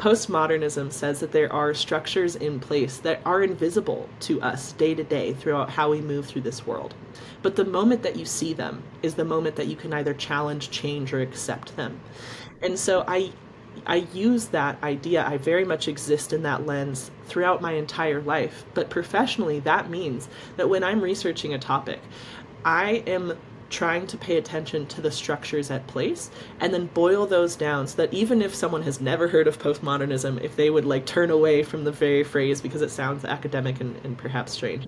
postmodernism says that there are structures in place that are invisible to us day to day throughout how we move through this world. But the moment that you see them is the moment that you can either challenge, change, or accept them. And so I use that idea. I very much exist in that lens throughout my entire life. But professionally, that means that when I'm researching a topic, I am trying to pay attention to the structures at place and then boil those down so that even if someone has never heard of postmodernism, if they would like turn away from the very phrase because it sounds academic and perhaps strange,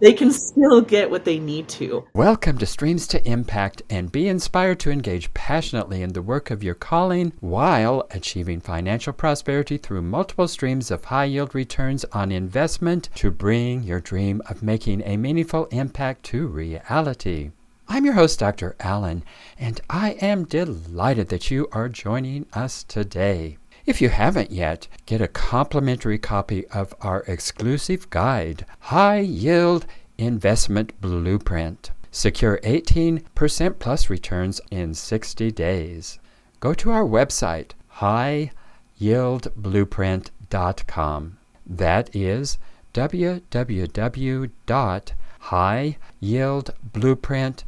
they can still get what they need to. Welcome to Streams to Impact, and be inspired to engage passionately in the work of your calling while achieving financial prosperity through multiple streams of high-yield returns on investment to bring your dream of making a meaningful impact to reality. I'm your host, Dr. Allen, and I am delighted that you are joining us today. If you haven't yet, get a complimentary copy of our exclusive guide, High Yield Investment Blueprint. Secure 18% plus returns in 60 days. Go to our website, highyieldblueprint.com. That is www.highyieldblueprint.com.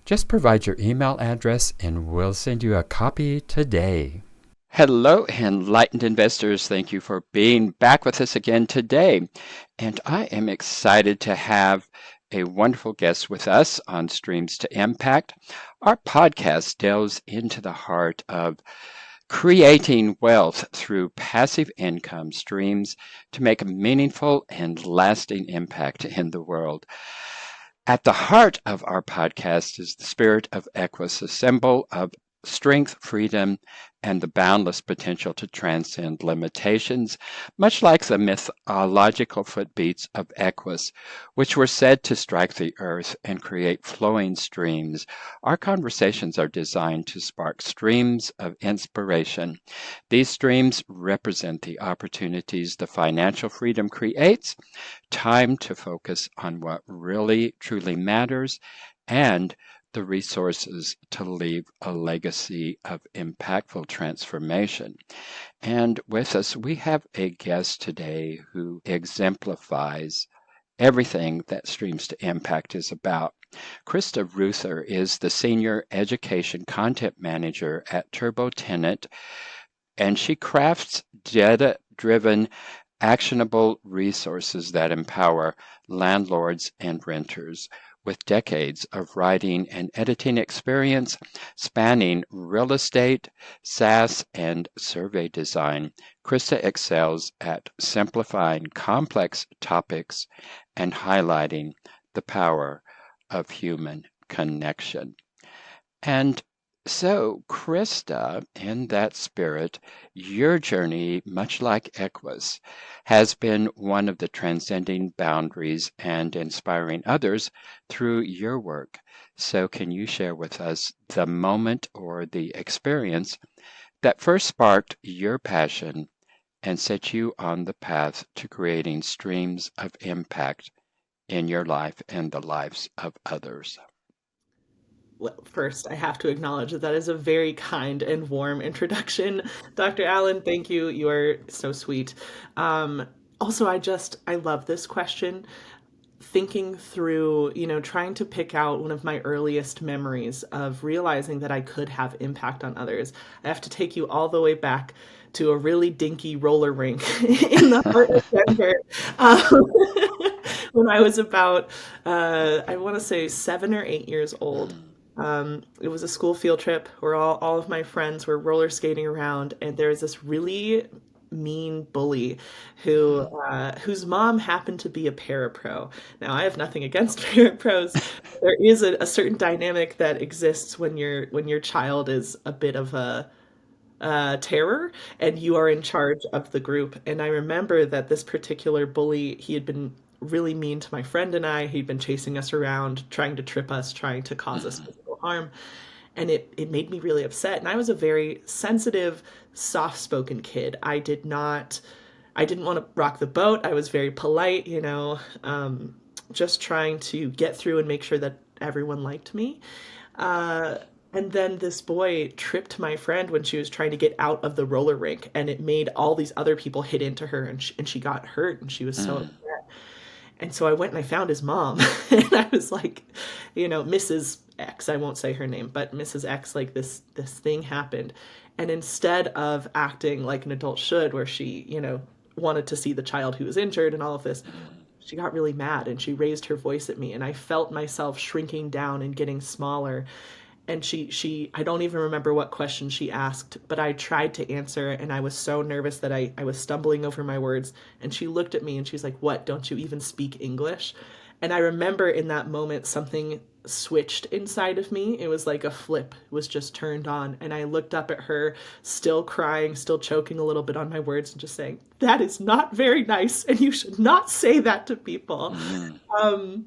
Just provide your email address and we'll send you a copy today. Hello, enlightened investors. Thank you for being back with us again today. And I am excited to have a wonderful guest with us on Streams to Impact. Our podcast delves into the heart of creating wealth through passive income streams to make a meaningful and lasting impact in the world. At the heart of our podcast is the spirit of Equus, a symbol of strength, freedom, and the boundless potential to transcend limitations, much like the mythological footbeats of Equus, which were said to strike the earth and create flowing streams. Our conversations are designed to spark streams of inspiration. These streams represent the opportunities the financial freedom creates, time to focus on what really, truly matters, and the resources to leave a legacy of impactful transformation. And with us, we have a guest today who exemplifies everything that Streams to Impact is about. Krista Reuther is the Senior Education Content Manager at TurboTenant, and she crafts data-driven, actionable resources that empower landlords and renters. With decades of writing and editing experience spanning real estate, SaaS, and survey design, Krista excels at simplifying complex topics and highlighting the power of human connection. And so, Krista, in that spirit, your journey, much like Equus, has been one of the transcending boundaries and inspiring others through your work. So can you share with us the moment or the experience that first sparked your passion and set you on the path to creating streams of impact in your life and the lives of others? Well, first, I have to acknowledge that that is a very kind and warm introduction. Dr. Allen, thank you. You are so sweet. Also, I love this question. Thinking through, trying to pick out one of my earliest memories of realizing that I could have impact on others. I have to take you all the way back to a really dinky roller rink in the heart of Denver. When I was about, I want to say 7 or 8 years old. It was a school field trip where all of my friends were roller skating around, and there was this really mean bully whose mom happened to be a parapro. Now, I have nothing against parapros. There is a certain dynamic that exists when your child is a bit of a terror and you are in charge of the group. And I remember that this particular bully, he had been really mean to my friend and I. He'd been chasing us around, trying to trip us, trying to cause us physical harm. And it made me really upset. And I was a very sensitive, soft-spoken kid. I didn't want to rock the boat. I was very polite, just trying to get through and make sure that everyone liked me. And then this boy tripped my friend when she was trying to get out of the roller rink, and it made all these other people hit into her, and she got hurt, and she was so Mm. upset. And so I went and I found his mom, and I was like, Mrs. X, I won't say her name, but Mrs. X, like this thing happened. And instead of acting like an adult should, where she, wanted to see the child who was injured and all of this, she got really mad and she raised her voice at me, and I felt myself shrinking down and getting smaller. And she I don't even remember what question she asked, but I tried to answer, and I was so nervous that I was stumbling over my words. And she looked at me and she's like, "What, don't you even speak English?" And I remember in that moment something switched inside of me. It was like a flip was just turned on, and I looked up at her, still crying, still choking a little bit on my words, and just saying, "That is not very nice, and you should not say that to people." Mm. Um,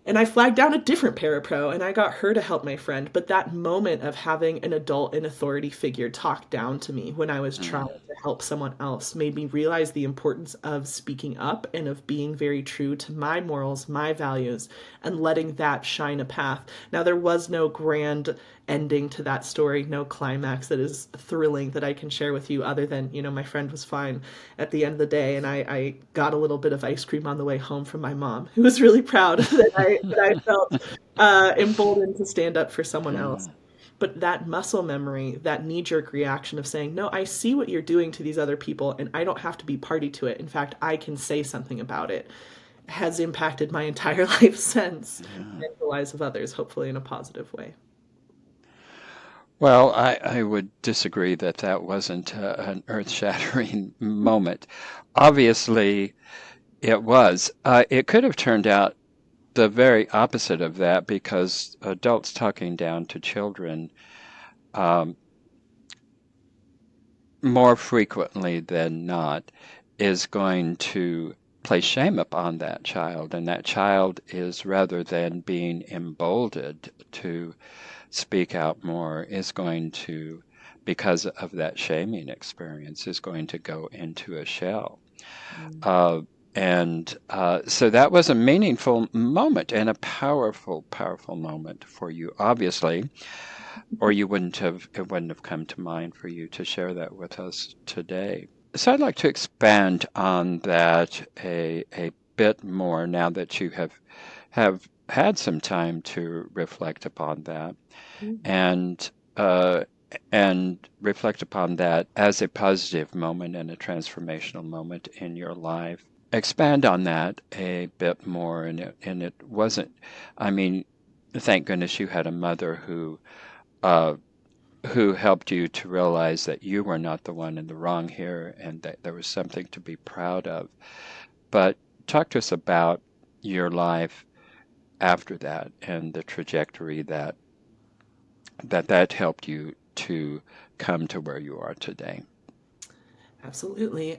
and I flagged down a different parapro, and I got her to help my friend. But that moment of having an adult and authority figure talk down to me when I was trying Mm. to help someone else made me realize the importance of speaking up and of being very true to my morals, my values, and letting that shine a path. Now, there was no grand ending to that story, no climax that is thrilling that I can share with you, other than, my friend was fine at the end of the day, and I got a little bit of ice cream on the way home from my mom, who was really proud that I felt emboldened to stand up for someone else. Mm. But that muscle memory, that knee jerk reaction of saying, "No, I see what you're doing to these other people, and I don't have to be party to it. In fact, I can say something about it," has impacted my entire life since, Yeah. and the lives of others, hopefully in a positive way. Well, I would disagree that that wasn't an earth-shattering moment. Obviously, it was. It could have turned out the very opposite of that, because adults talking down to children, um, more frequently than not, is going to place shame upon that child. And that child is, rather than being emboldened to speak out more, is going to, because of that shaming experience, is going to go into a shell. Mm. Uh, and so that was a meaningful moment and a powerful, powerful moment for you, obviously, or it wouldn't have come to mind for you to share that with us today. So I'd like to expand on that a bit more now that you have had some time to reflect upon that, and uh, and reflect upon that as a positive moment and a transformational moment in your life. Expand on that a bit more, and it wasn't. I mean, thank goodness you had a mother uh, who helped you to realize that you were not the one in the wrong here, and that there was something to be proud of. But talk to us about your life after that and the trajectory that helped you to come to where you are today. Absolutely.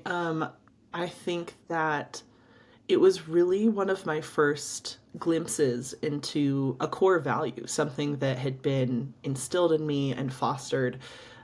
I think that it was really one of my first glimpses into a core value, something that had been instilled in me and fostered,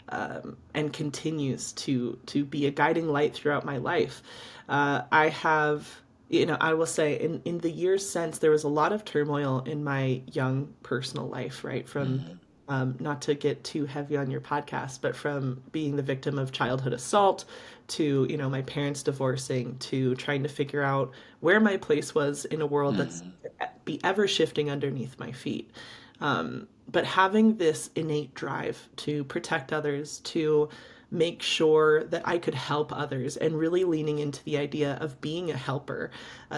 and continues to be a guiding light throughout my life. I have, I will say, in the years since, there was a lot of turmoil in my young personal life, right? From Mm. not to get too heavy on your podcast, but from being the victim of childhood assault to, my parents divorcing, to trying to figure out where my place was in a world that's Mm. be ever shifting underneath my feet. But having this innate drive to protect others, to make sure that I could help others, and really leaning into the idea of being a helper.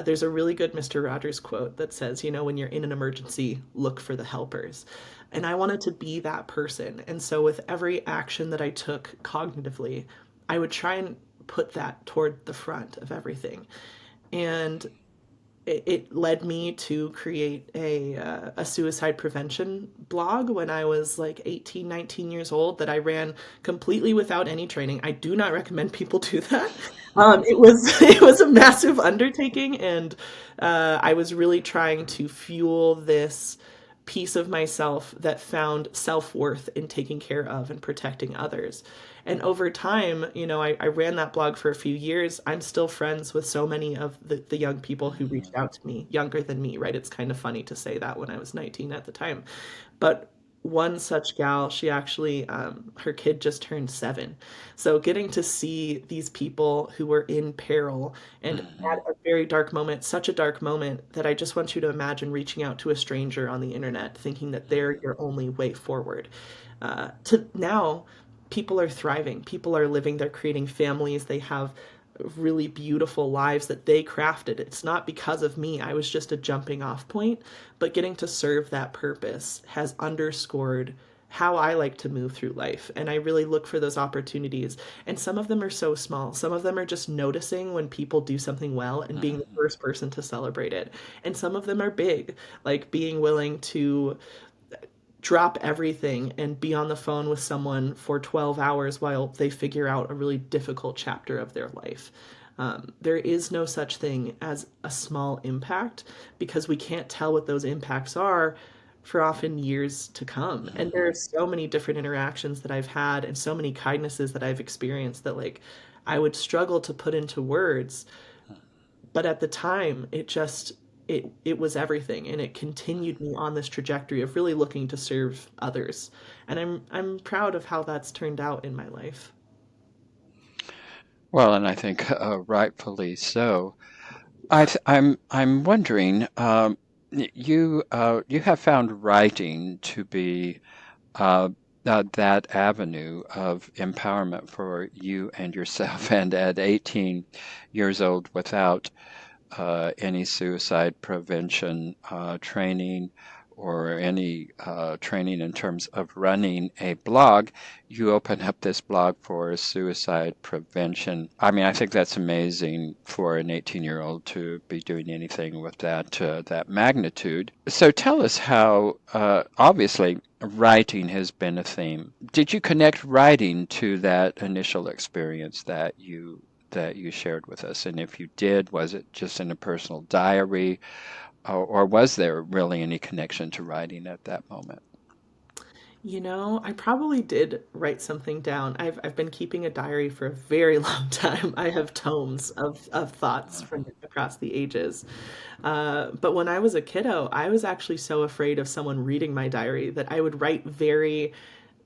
There's a really good Mr. Rogers quote that says, when you're in an emergency, look for the helpers. And I wanted to be that person. And so with every action that I took cognitively, I would try and put that toward the front of everything. And it led me to create a suicide prevention blog when I was like 18, 19 years old, that I ran completely without any training. I do not recommend people do that. It was it was a massive undertaking, and I was really trying to fuel this piece of myself that found self-worth in taking care of and protecting others. And over time, I ran that blog for a few years. I'm still friends with so many of the young people who reached out to me, younger than me, right? It's kind of funny to say that when I was 19 at the time. But one such gal, she actually, her kid just turned 7. So getting to see these people who were in peril and at Mhm. a very dark moment, such a dark moment that I just want you to imagine reaching out to a stranger on the internet, thinking that they're your only way forward. To now, people are thriving. People are living, they're creating families, they have really beautiful lives that they crafted. It's not because of me. I was just a jumping off point, but getting to serve that purpose has underscored how I like to move through life. And I really look for those opportunities. And some of them are so small. Some of them are just noticing when people do something well and being the Mhm. first person to celebrate it. And some of them are big, like being willing to drop everything and be on the phone with someone for 12 hours while they figure out a really difficult chapter of their life. There is no such thing as a small impact because we can't tell what those impacts are for often years to come. And there are Mhm. so many different interactions that I've had and so many kindnesses that I've experienced that, like, I would struggle to put into words, but at the time it was everything, and it continued me on this trajectory of really looking to serve others, and I'm proud of how that's turned out in my life. Well, and I think rightfully so. I'm wondering, you have found writing to be uh, that avenue of empowerment for you and yourself, and at 18 years old, without any suicide prevention training or any training in terms of running a blog, you open up this blog for suicide prevention. I mean, I think that's amazing for an 18-year-old to be doing anything with that magnitude. So tell us how, obviously, writing has been a theme. Did you connect writing to that initial experience that you shared with us? And if you did, was it just in a personal diary, or was there really any connection to writing at that moment? I probably did write something down. I've been keeping a diary for a very long time. I have tomes of thoughts from across the ages. But when I was a kiddo, I was actually so afraid of someone reading my diary that I would write very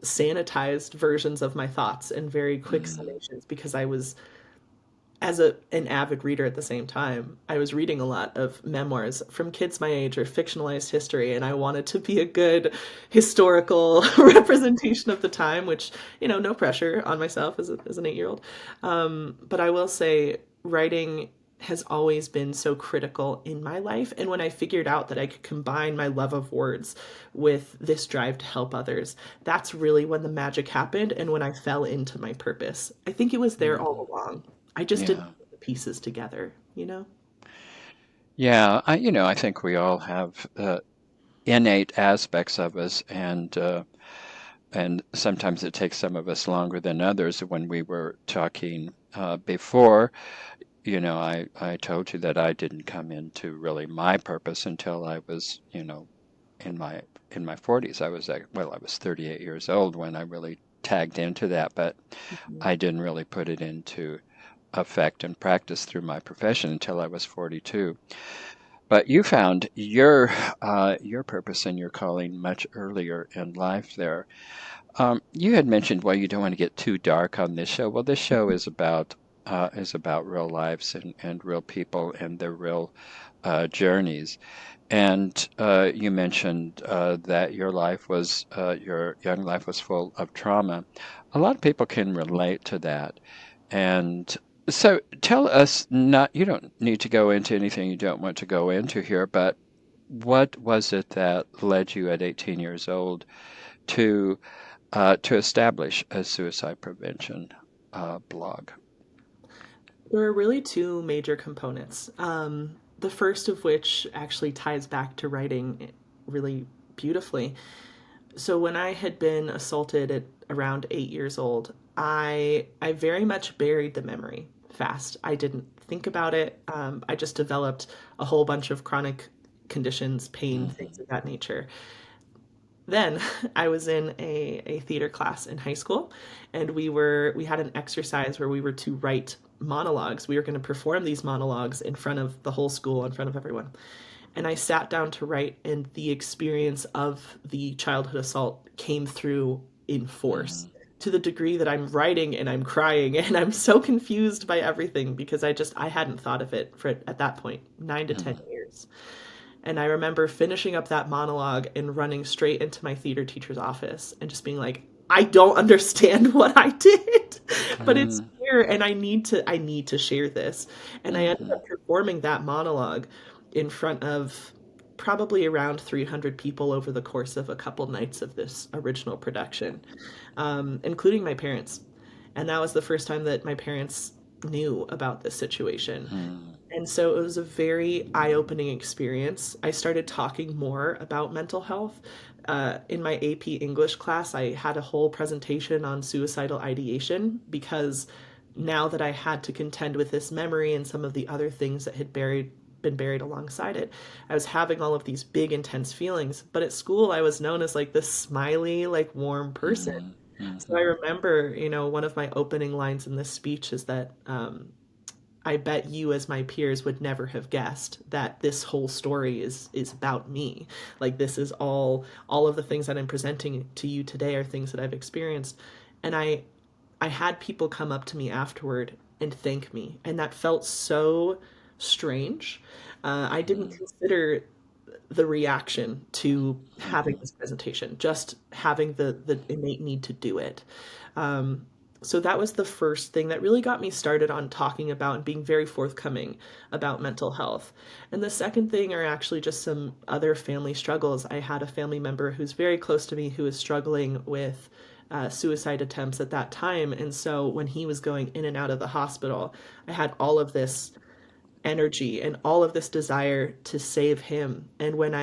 sanitized versions of my thoughts and very quick Mm, summations because I was, as an avid reader at the same time, I was reading a lot of memoirs from kids my age or fictionalized history, and I wanted to be a good historical representation of the time, which, no pressure on myself as an 8-year-old. But I will say, writing has always been so critical in my life. And when I figured out that I could combine my love of words with this drive to help others, that's really when the magic happened and when I fell into my purpose. I think it was there mhm. all along. I just didn't Yeah. put the pieces together. Yeah, I think we all have innate aspects of us, and sometimes it takes some of us longer than others. When we were talking before, I told you that I didn't come into really my purpose until I was, in my 40s. I was 38 years old when I really tagged into that, but Mhm. I didn't really put it into effect and practice through my profession until I was 42. But you found your purpose and your calling much earlier in life there. You had mentioned, well, you don't want to get too dark on this show. Well, this show is about real lives and real people and their real journeys. And you mentioned that your young life was full of trauma. A lot of people can relate to that. And so tell us, not, you don't need to go into anything you don't want to go into here, but what was it that led you at 18 years old to establish a suicide prevention blog? There are really two major components. The first of which actually ties back to writing really beautifully. So when I had been assaulted at around 8 years old, I very much buried the memory fast. I didn't think about it. I just developed a whole bunch of chronic conditions, pain, things Hmm. of that nature. Then I was in a theater class in high school, and we had an exercise where we were to write monologues. We were going to perform these monologues in front of the whole school, in front of everyone. And I sat down to write, and the experience of the childhood assault came through in force Mm, to the degree that I'm writing and I'm crying and I'm so confused by everything because I hadn't thought of it for at that point, 9 to 10 years. And I remember finishing up that monologue and running straight into my theater teacher's office and just being like, I don't understand what I did, but it's mm, here and I need to share this. And I ended mhm, up performing that monologue in front of probably around 300 people over the course of a couple nights of this original production, including my parents. And that was the first time that my parents knew about this situation. mm, And so it was a very eye-opening experience. I started talking more about mental health. In my AP English class, I had a whole presentation on suicidal ideation because now that I had to contend with this memory and some of the other things that had been buried alongside it, I was having all of these big, intense feelings. But at school, I was known as like this smiley, like warm person. mm, So I mhm, remember, one of my opening lines in this speech is that I bet you as my peers would never have guessed that this whole story is about me. Like this is all of the things that I'm presenting to you today are things that I've experienced. And I had people come up to me afterward and thank me, and that felt so strange. I didn't mm, consider the reaction to having mhm, this presentation, just having the innate need to do it. Um, so that was the first thing that really got me started on talking about and being very forthcoming about mental health. And the second thing are actually just some other family struggles. I had a family member who's very close to me who was struggling with suicide attempts at that time. And so when he was going in and out of the hospital, I had all of this energy and all of this desire to save him. And when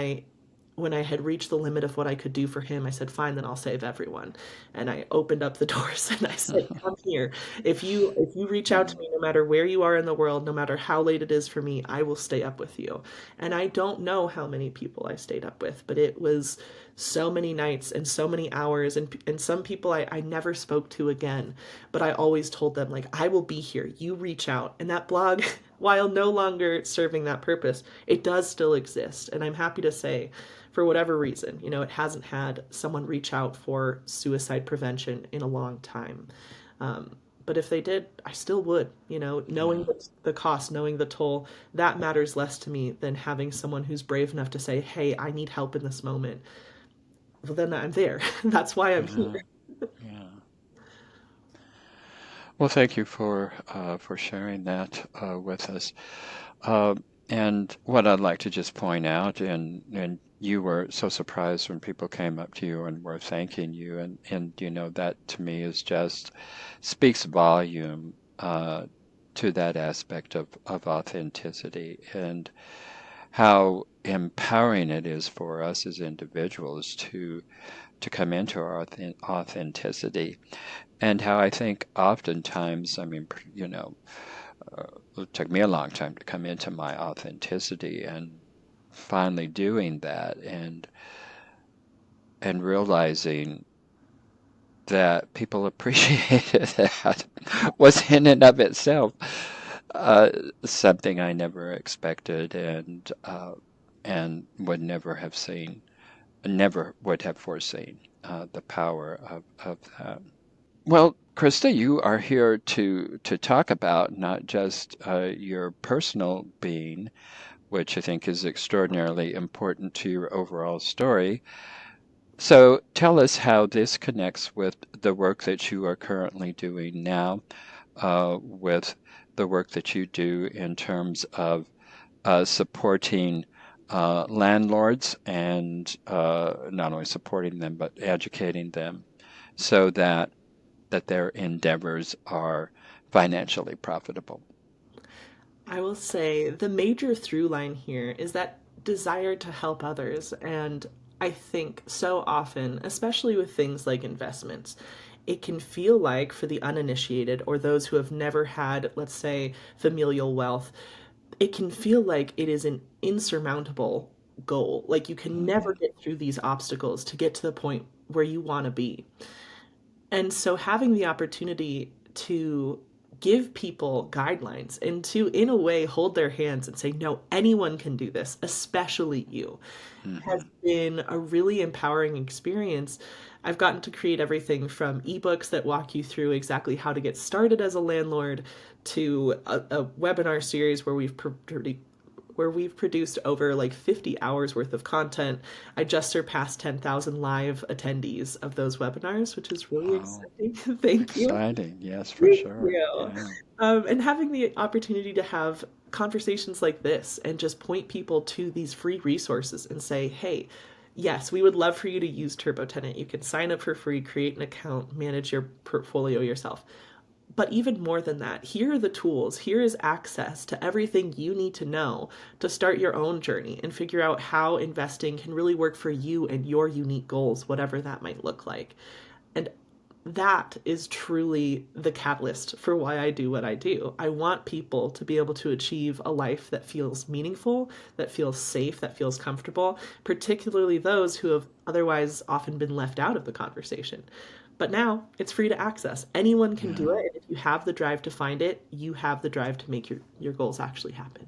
I had reached the limit of what I could do for him, I said, "Fine, then I'll save everyone." And I opened up the doors and I said, "Come here. If you reach out to mm, me, no matter where you are in the world, no matter how late it is for me, I will stay up with you." And I don't know how many people I stayed up with, but it was so many nights and so many hours, and some people I never spoke to again, but I always told them like, I will be here, you reach out. And that blog, while no longer serving that purpose, it does still exist. And I'm happy to say, for whatever reason, it hasn't had someone reach out for suicide prevention in a long time. But if they did, I still would, knowing yeah, the cost, knowing the toll, that matters less to me than having someone who's brave enough to say, "Hey, I need help in this moment." Well, then I'm there. That's why I'm yeah, here. yeah. Well, thank you for sharing that with us. Uh, and what I'd like to just point out, and you were so surprised when people came up to you and were thanking you, and that to me is just speaks volume to that aspect of authenticity and how empowering it is for us as individuals to come into our authenticity, and how I think oftentimes, I mean, it took me a long time to come into my authenticity, and finally doing that and realizing that people appreciated that was in and of itself uh, something I never expected and would never have seen, never would have foreseen the power of that. Well, Krista, you are here to talk about not just your personal being, which I think is extraordinarily important to your overall story. So tell us how this connects with the work that you are currently doing now, with the work that you do in terms of supporting landlords and not only supporting them, but educating them so that their endeavors are financially profitable. I will say the major through line here is that desire to help others. And I think so often, especially with things like investments, it can feel like for the uninitiated or those who have never had, let's say, familial wealth, it can feel like it is an insurmountable goal. Like you can never Mhm, get through these obstacles to get to the point where you want to be. And so having the opportunity to give people guidelines and to, in a way, hold their hands and say, no, anyone can do this, especially you, has Hmm. been a really empowering experience. I've gotten to create everything from ebooks that walk you through exactly how to get started as a landlord to a webinar series where we've produced over like 50 hours worth of content. I just surpassed 10,000 live attendees of those webinars, which is really Wow. exciting. Thank you. Exciting. Yes, for Thank sure. you. Yeah. And having the opportunity to have conversations like this and just point people to these free resources and say, hey, yes, we would love for you to use TurboTenant. You can sign up for free, create an account, manage your portfolio yourself. But even more than that, here are the tools. Here is access to everything you need to know to start your own journey and figure out how investing can really work for you and your unique goals, whatever that might look like. And that is truly the catalyst for why I do what I do. I want people to be able to achieve a life that feels meaningful, that feels safe, that feels comfortable, particularly those who have otherwise often been left out of the conversation. But now it's free to access. Anyone can do Yeah. it. And if you have the drive to find it, you have the drive to make your goals actually happen.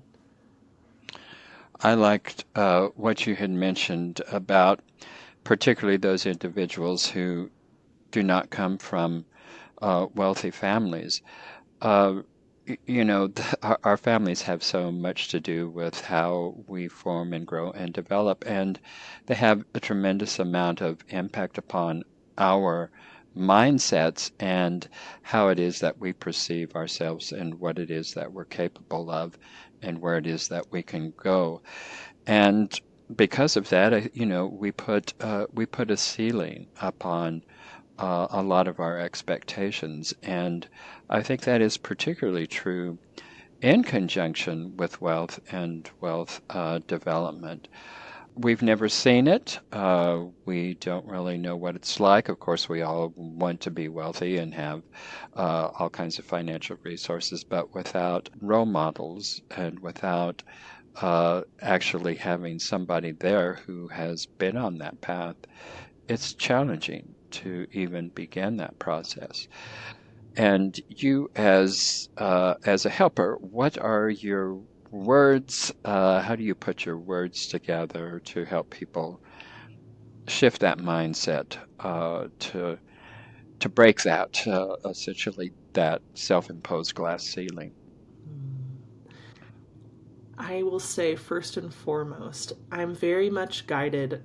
I liked what you had mentioned about particularly those individuals who do not come from wealthy families. Uh, our families have so much to do with how we form and grow and develop, and they have a tremendous amount of impact upon our mindsets and how it is that we perceive ourselves and what it is that we're capable of and where it is that we can go. And because of that, we put a ceiling upon a lot of our expectations, and I think that is particularly true in conjunction with wealth and wealth development. We've never seen it. We don't really know what it's like. Of course, we all want to be wealthy and have all kinds of financial resources, but without role models and without actually having somebody there who has been on that path, it's challenging to even begin that process. And you, as a helper, what are your words? How do you put your words together to help people shift that mindset to break that essentially that self-imposed glass ceiling? I will say first and foremost, I'm very much guided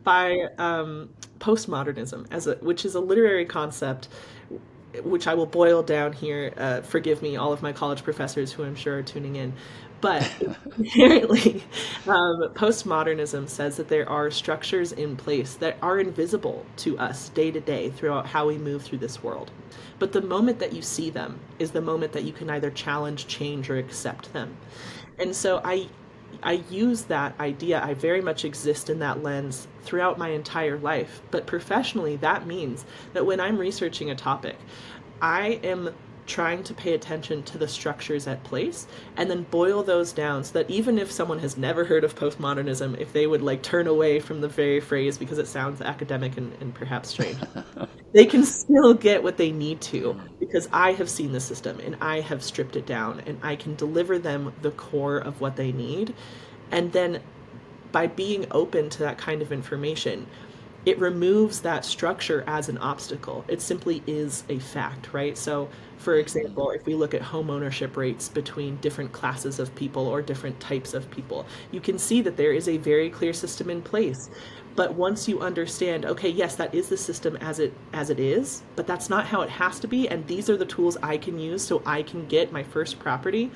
by postmodernism which is a literary concept, which I will boil down here. Forgive me, all of my college professors who I'm sure are tuning in. But apparently, postmodernism says that there are structures in place that are invisible to us day to day throughout how we move through this world. But the moment that you see them is the moment that you can either challenge, change, or accept them. And so I use that idea. I very much exist in that lens throughout my entire life. But professionally, that means that when I'm researching a topic, I am trying to pay attention to the structures at place and then boil those down so that even if someone has never heard of postmodernism, if they would like turn away from the very phrase because it sounds academic and perhaps strange, they can still get what they need to because I have seen the system and I have stripped it down and I can deliver them the core of what they need. And then by being open to that kind of information, it removes that structure as an obstacle. It simply is a fact, right? So, for Mhm. example, if we look at home ownership rates between different classes of people or different types of people, you can see that there is a very clear system in place. But once you understand, okay, yes, that is the system as it is, but that's not how it has to be, and these are the tools I can use so I can get my first property,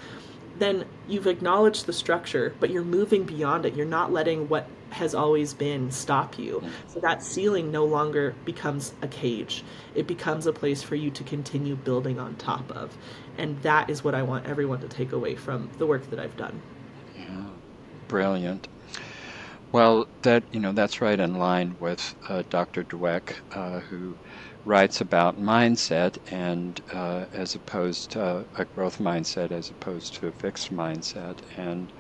then you've acknowledged the structure, but you're moving beyond it. You're not letting what has always been stop you. So that ceiling no longer becomes a cage. It becomes a place for you to continue building on top of. And that is what I want everyone to take away from the work that I've done. Yeah, brilliant. Well, that's right in line with Dr. Dweck, who writes about mindset and as opposed to a growth mindset as opposed to a fixed mindset. And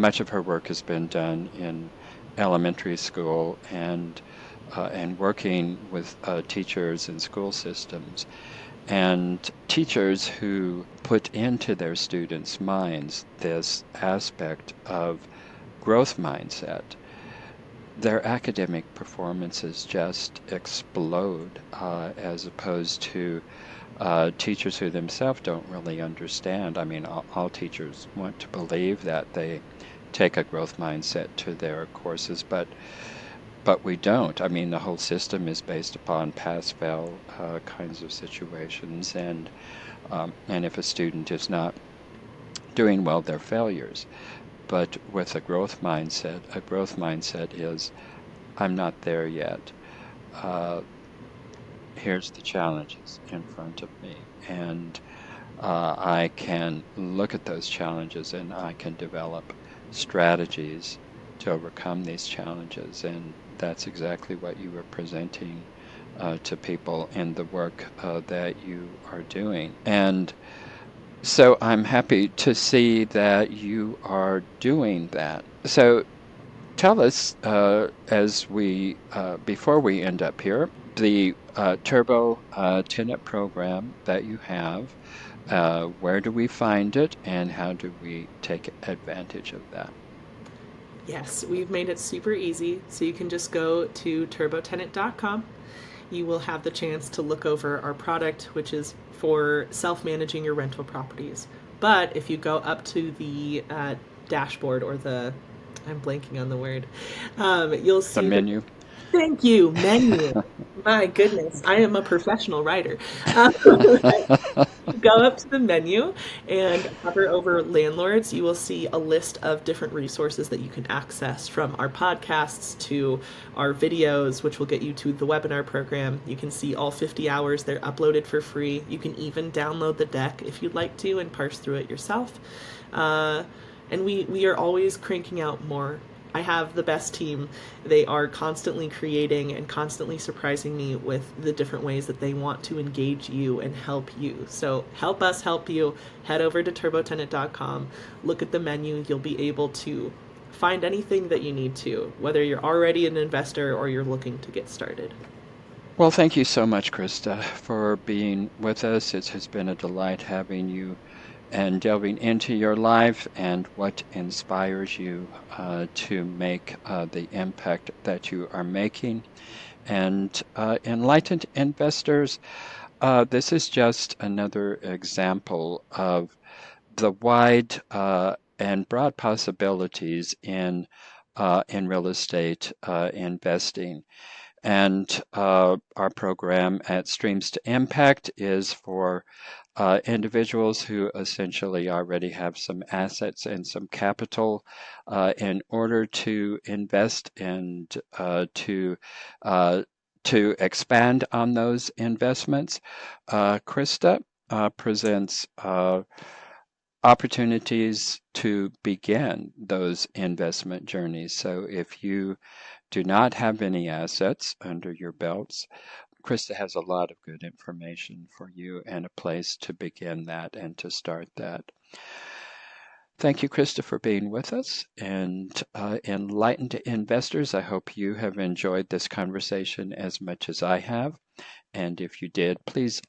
much of her work has been done in elementary school and working with teachers and school systems. And teachers who put into their students' minds this aspect of growth mindset, their academic performances just explode, as opposed to teachers who themselves don't really understand. I mean, all teachers want to believe that they take a growth mindset to their courses, but we don't. I mean, the whole system is based upon pass-fail kinds of situations, and if a student is not doing well, they're failures. But with a growth mindset is, I'm not there yet. Here's the challenges in front of me, and I can look at those challenges and I can develop strategies to overcome these challenges. And that's exactly what you were presenting to people in the work that you are doing. And so I'm happy to see that you are doing that. So tell us, as we before we end up here, the TurboTenant program that you have, where do we find it, and how do we take advantage of that? Yes, we've made it super easy. So you can just go to TurboTenant.com. You will have the chance to look over our product, which is for self-managing your rental properties. But if you go up to the dashboard, or I'm blanking on the word, you'll see the menu. Thank you, menu. My goodness, I am a professional writer. Go up to the menu and hover over Landlords. You will see a list of different resources that you can access, from our podcasts to our videos, which will get you to the webinar program. You can see all 50 hours. They're uploaded for free. You can even download the deck if you'd like to and parse through it yourself. And we are always cranking out more. I have the best team. They are constantly creating and constantly surprising me with the different ways that they want to engage you and help you. So help us help you. Head over to turbotenant.com. Look at the menu. You'll be able to find anything that you need to, whether you're already an investor or you're looking to get started. Well, thank you so much, Krista, for being with us. It has been a delight having you and delving into your life and what inspires you to make the impact that you are making. And enlightened investors, this is just another example of the wide and broad possibilities in real estate investing. And our program at Streams to Impact is for individuals who essentially already have some assets and some capital in order to invest and to expand on those investments. Krista presents opportunities to begin those investment journeys. So if you do not have any assets under your belts, Krista has a lot of good information for you and a place to begin that and to start that. Thank you, Krista, for being with us. And enlightened investors, I hope you have enjoyed this conversation as much as I have. And if you did, please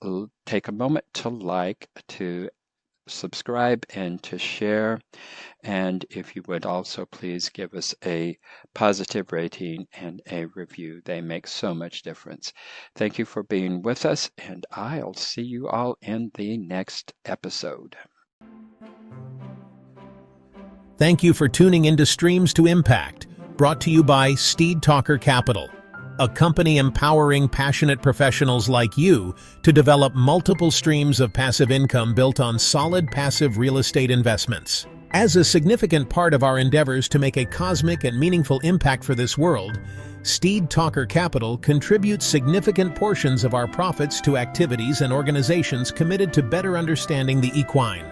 take a moment to like, to subscribe, and to share. And if you would also please give us a positive rating and a review. They make so much difference. Thank you for being with us, and I'll see you all in the next episode. Thank you for tuning into Streams to Impact, brought to you by Steed Talker Capital, a company empowering passionate professionals like you to develop multiple streams of passive income built on solid passive real estate investments. As a significant part of our endeavors to make a cosmic and meaningful impact for this world, Steed Talker Capital contributes significant portions of our profits to activities and organizations committed to better understanding the equine.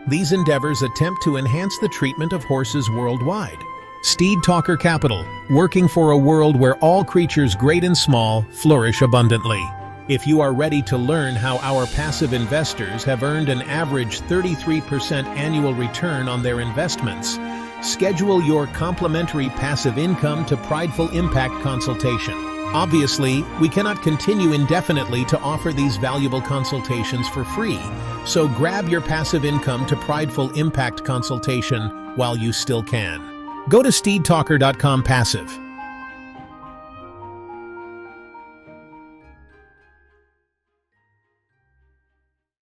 These endeavors attempt to enhance the treatment of horses worldwide. Steed Talker Capital, working for a world where all creatures great and small flourish abundantly. If you are ready to learn how our passive investors have earned an average 33% annual return on their investments, schedule your complimentary passive income to Prideful Impact consultation. Obviously, we cannot continue indefinitely to offer these valuable consultations for free, so grab your passive income to prideful impact consultation while you still can. Go to steedtalker.com/passive